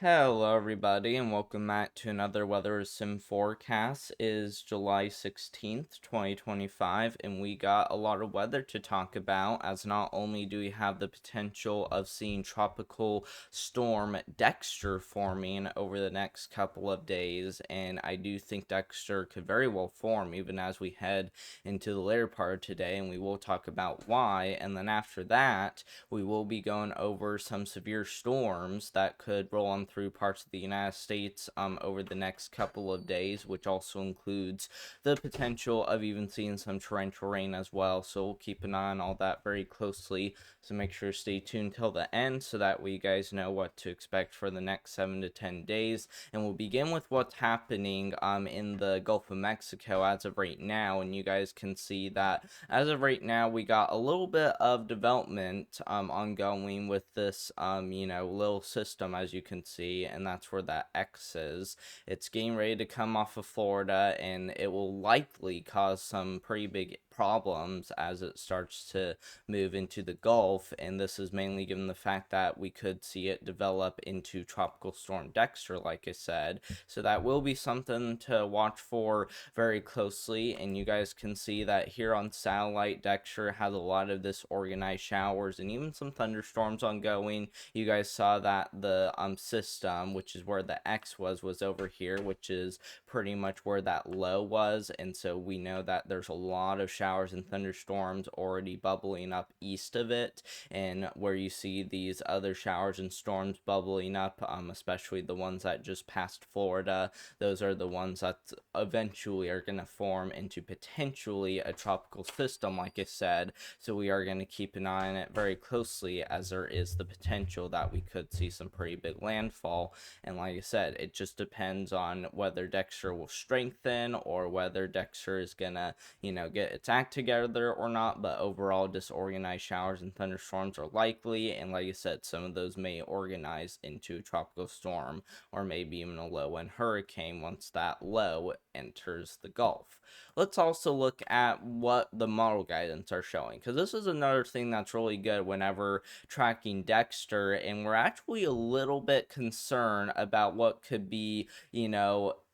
Hello, everybody, and welcome back to another Weather Sim forecast. It is July 16th, 2025, and we got a lot of weather to talk about. As not only do we have the potential of seeing tropical storm Dexter forming over the next couple of days, and I do think Dexter could very well form even as we head into the later part of today, and we will talk about why. And then after that, we will be going over some severe storms that could roll on through parts of the United States over the next couple of days, which also includes the potential of even seeing some torrential rain as well. So we'll keep an eye on all that very closely. So make sure to stay tuned till the end so that way you guys know what to expect for the next 7 to 10 days. And we'll begin with what's happening in the Gulf of Mexico as of right now. And you guys can see that as of right now, we got a little bit of development ongoing with this little system, as you can see, and that's where that X is. It's getting ready to come off of Florida, and it will likely cause some pretty big problems as it starts to move into the Gulf, and this is mainly given the fact that we could see it develop into Tropical Storm Dexter, like I said. So that will be something to watch for very closely, and you guys can see that here on satellite. Dexter has a lot of this organized showers and even some thunderstorms ongoing. You guys saw that the system, which is where the X was over here, which is pretty much where that low was, and so we know that there's a lot of showers and thunderstorms already bubbling up east of it, and where you see these other showers and storms bubbling up, especially the ones that just passed Florida. Those are the ones that eventually are going to form into potentially a tropical system, like I said. So we are going to keep an eye on it very closely, as there is the potential that we could see some pretty big landfall. And like I said, it just depends on whether Dexter will strengthen or whether Dexter is going to, get its act together or not. But overall, disorganized showers and thunderstorms are likely. And like I said, some of those may organize into a tropical storm or maybe even a low end hurricane once that low enters the Gulf. Let's also look at what the model guidance are showing, because this is another thing that's really good whenever tracking Dexter, and we're actually a little bit concerned about what could be,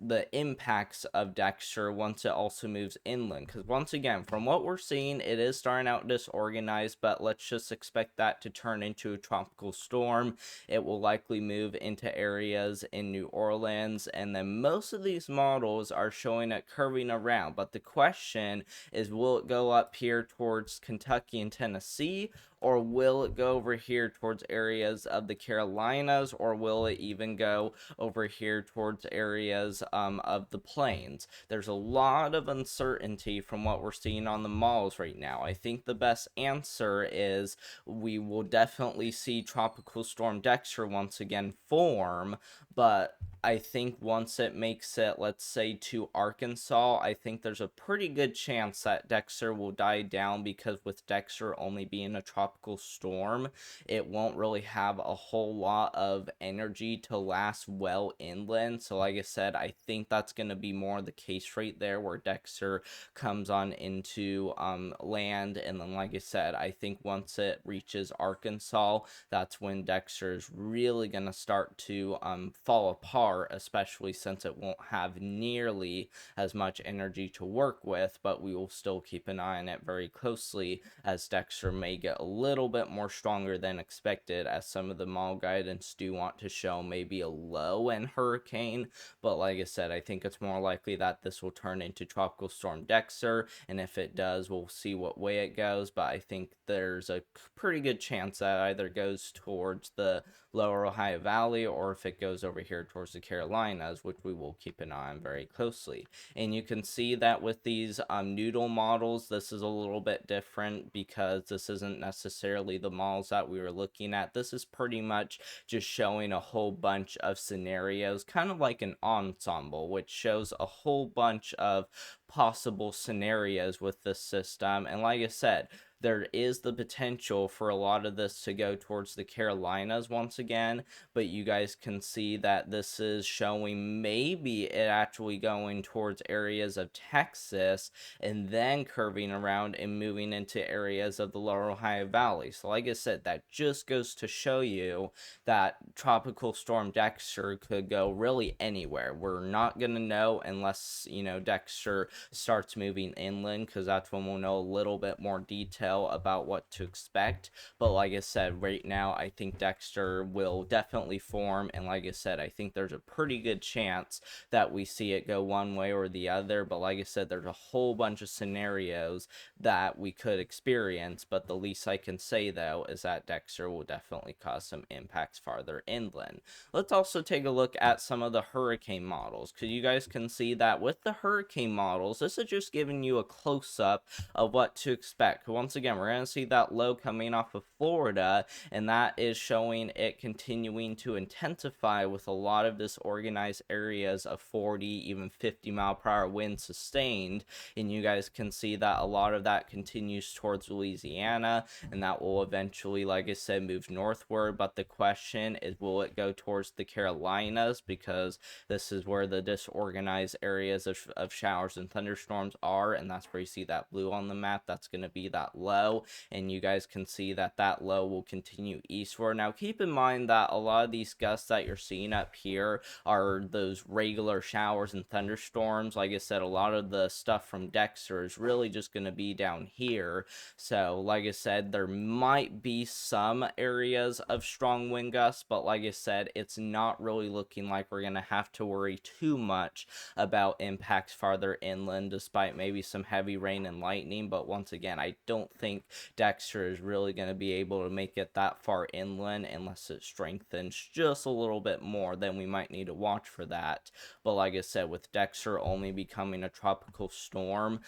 the impacts of Dexter once it also moves inland. Because once again, from what we're seeing, it is starting out disorganized, but let's just expect that to turn into a tropical storm. It will likely move into areas in New Orleans, and then most of these models are showing it curving around. But the question is, will it go up here towards Kentucky and Tennessee, or will it go over here towards areas of the Carolinas, or will it even go over here towards areas of the plains? There's a lot of uncertainty from what we're seeing on the models right now. I think the best answer is we will definitely see Tropical Storm Dexter once again form, but I think once it makes it, let's say, to Arkansas, I think there's a pretty good chance that Dexter will die down, because with Dexter only being a tropical storm, it won't really have a whole lot of energy to last well inland. So like I said, I think that's going to be more the case right there, where Dexter comes on into land, and then like I said, I think once it reaches Arkansas, that's when Dexter is really going to start to fall apart, especially since it won't have nearly as much energy to work with. But we will still keep an eye on it very closely, as Dexter may get a little bit more stronger than expected, as some of the model guidance do want to show maybe a low end hurricane. But like I said, I think it's more likely that this will turn into Tropical Storm Dexter, and if it does, we'll see what way it goes. But I think there's a pretty good chance that either goes towards the lower Ohio Valley, or if it goes over here towards the Carolinas, which we will keep an eye on very closely. And you can see that with these noodle models, this is a little bit different, because this isn't necessarily the models that we were looking at. This is pretty much just showing a whole bunch of scenarios, kind of like an ensemble, which shows a whole bunch of possible scenarios with this system. And like I said, there is the potential for a lot of this to go towards the Carolinas once again, but you guys can see that this is showing maybe it actually going towards areas of Texas and then curving around and moving into areas of the lower Ohio Valley. So like I said, that just goes to show you that tropical storm Dexter could go really anywhere. We're not going to know unless, Dexter starts moving inland, because that's when we'll know a little bit more detail about what to expect. But like I said, right now, I think Dexter will definitely form. And like I said, I think there's a pretty good chance that we see it go one way or the other. But like I said, there's a whole bunch of scenarios that we could experience. But the least I can say, though, is that Dexter will definitely cause some impacts farther inland. Let's also take a look at some of the hurricane models, because you guys can see that with the hurricane models, this is just giving you a close-up of what to expect. Once again, we're going to see that low coming off of Florida, and that is showing it continuing to intensify with a lot of disorganized areas of 40, even 50 mile per hour winds sustained. And you guys can see that a lot of that continues towards Louisiana, and that will eventually, like I said, move northward. But the question is, will it go towards the Carolinas? Because this is where the disorganized areas of showers and thunderstorms are, and that's where you see that blue on the map. That's going to be that low, and you guys can see that that low will continue eastward. Now keep in mind that a lot of these gusts that you're seeing up here are those regular showers and thunderstorms. Like I said, a lot of the stuff from Dexter is really just going to be down here. So like I said, there might be some areas of strong wind gusts, but like I said, it's not really looking like we're going to have to worry too much about impacts farther inland, despite maybe some heavy rain and lightning. But once again, I don't think Dexter is really going to be able to make it that far inland unless it strengthens just a little bit more. Then we might need to watch for that. But like I said, with Dexter only becoming a tropical storm,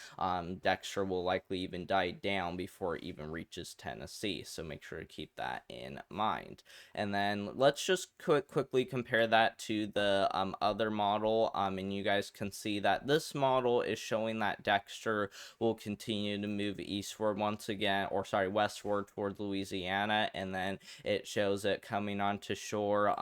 Dexter will likely even die down before it even reaches Tennessee. So make sure to keep that in mind. And then let's just quickly compare that to the other model. And you guys can see that this model is showing that Dexter will continue to move eastward once again, or sorry, westward towards Louisiana, and then it shows it coming onto shore,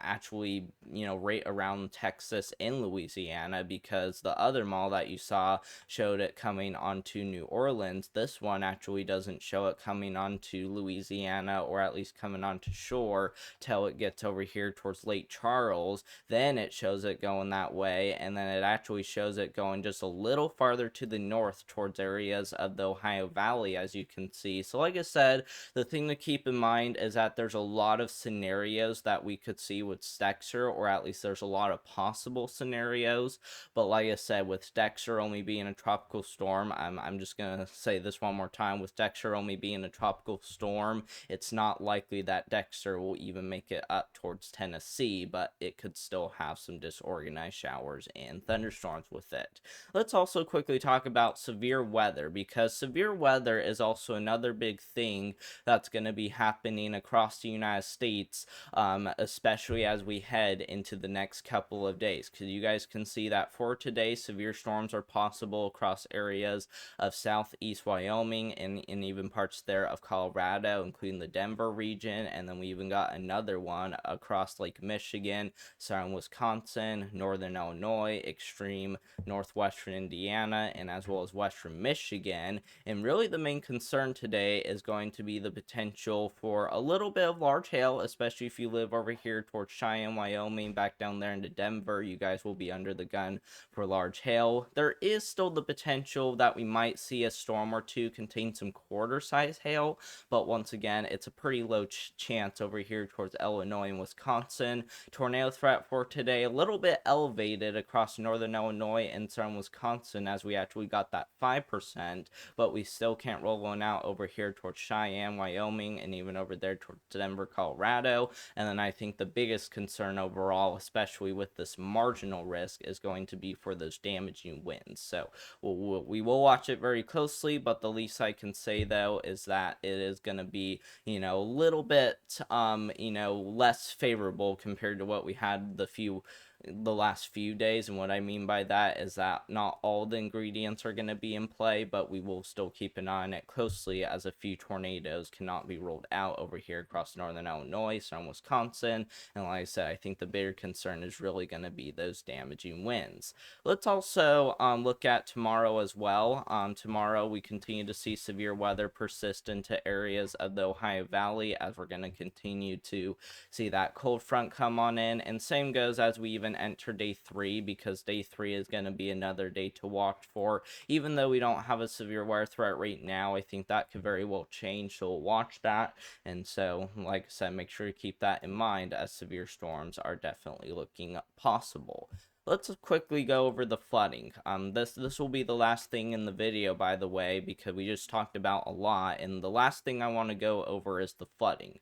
actually, right around Texas and Louisiana, because the other model that you saw showed it coming onto New Orleans. This one actually doesn't show it coming onto Louisiana, or at least coming onto shore, till it gets over here towards Lake Charles. Then it shows it going that way, and then it actually shows it going just a little farther to the north towards areas of the Ohio Valley, as you can see. So like I said, the thing to keep in mind is that there's a lot of scenarios that we could see with Dexter, or at least there's a lot of possible scenarios. But like I said, with Dexter only being a tropical storm, I'm just gonna say this one more time, with Dexter only being a tropical storm, it's not likely that Dexter will even make it up towards Tennessee, but it could still have some disorganized showers and thunderstorms with it. Let's also quickly talk about severe weather, because severe weather is also another big thing that's going to be happening across the United States, especially as we head into the next couple of days. Because you guys can see that for today, severe storms are possible across areas of southeast Wyoming and even parts there of Colorado, including the Denver region. And then we even got another one across Lake Michigan, southern Wisconsin, northern Illinois, extreme northwestern Indiana, and as well as western Michigan. And really the main concern today is going to be the potential for a little bit of large hail, especially if you live over here towards Cheyenne, Wyoming, back down there into Denver. You guys will be under the gun for large hail. There is still the potential that we might see a storm or two contain some quarter-size hail, but once again, it's a pretty low chance over here towards Illinois and Wisconsin. Tornado threat for today, a little bit elevated across northern Illinois and southern Wisconsin, as we actually got that 5%, but we still can't roll one out over here towards Cheyenne, Wyoming, and even over there towards Denver, Colorado. And then I think the biggest concern overall, especially with this marginal risk, is going to be for those damaging winds. So we will watch it very closely, but the least I can say, though, is that it is going to be, a little bit, less favorable compared to what we had the few the last few days. And what I mean by that is that not all the ingredients are going to be in play, but we will still keep an eye on it closely, as a few tornadoes cannot be ruled out over here across northern Illinois, southern Wisconsin. And like I said, I think the bigger concern is really going to be those damaging winds. Let's also look at tomorrow as well. Tomorrow we continue to see severe weather persist into areas of the Ohio Valley, as we're going to continue to see that cold front come on in. And same goes as we even enter day 3, because day 3 is going to be another day to watch for. Even though we don't have a severe weather threat right now, I think that could very well change, so we'll watch that. And so, like I said, make sure to keep that in mind, as severe storms are definitely looking possible. Let's quickly go over the flooding. This will be the last thing in the video, by the way, because we just talked about a lot, and the last thing I want to go over is the flooding.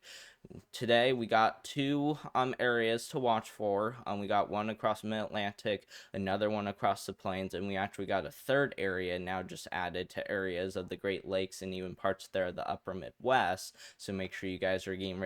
Today we got two areas to watch for. We got one across mid-Atlantic, another one across the plains, and we actually got a third area now just added to areas of the Great Lakes and even parts there of the upper Midwest. So make sure you guys are getting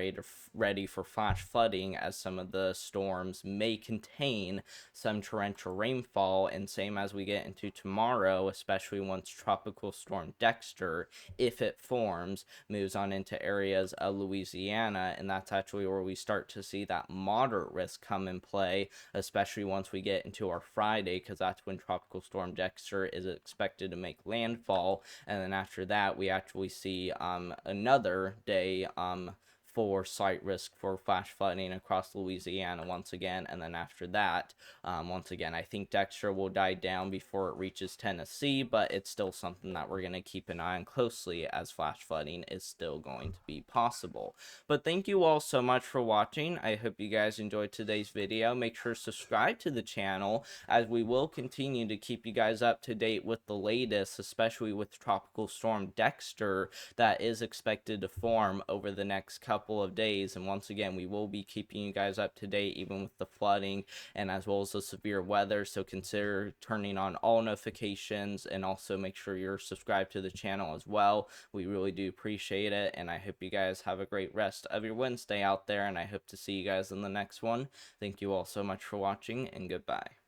ready for flash flooding, as some of the storms may contain some torrential rainfall. And same as we get into tomorrow, especially once Tropical Storm Dexter, if it forms, moves on into areas of Louisiana, and that's actually where we start to see that moderate risk come in play, especially once we get into our Friday, because that's when Tropical Storm Dexter is expected to make landfall. And then after that, we actually see another day for slight risk for flash flooding across Louisiana once again. And then after that, once again, I think Dexter will die down before it reaches Tennessee, but it's still something that we're going to keep an eye on closely, as flash flooding is still going to be possible. But thank you all so much for watching. I hope you guys enjoyed today's video. Make sure to subscribe to the channel, as we will continue to keep you guys up to date with the latest, especially with Tropical Storm Dexter that is expected to form over the next couple of days. And once again, we will be keeping you guys up to date, even with the flooding and as well as the severe weather. So consider turning on all notifications, and also make sure you're subscribed to the channel as well. We really do appreciate it, and I hope you guys have a great rest of your Wednesday out there, and I hope to see you guys in the next one. Thank you all so much for watching, and goodbye.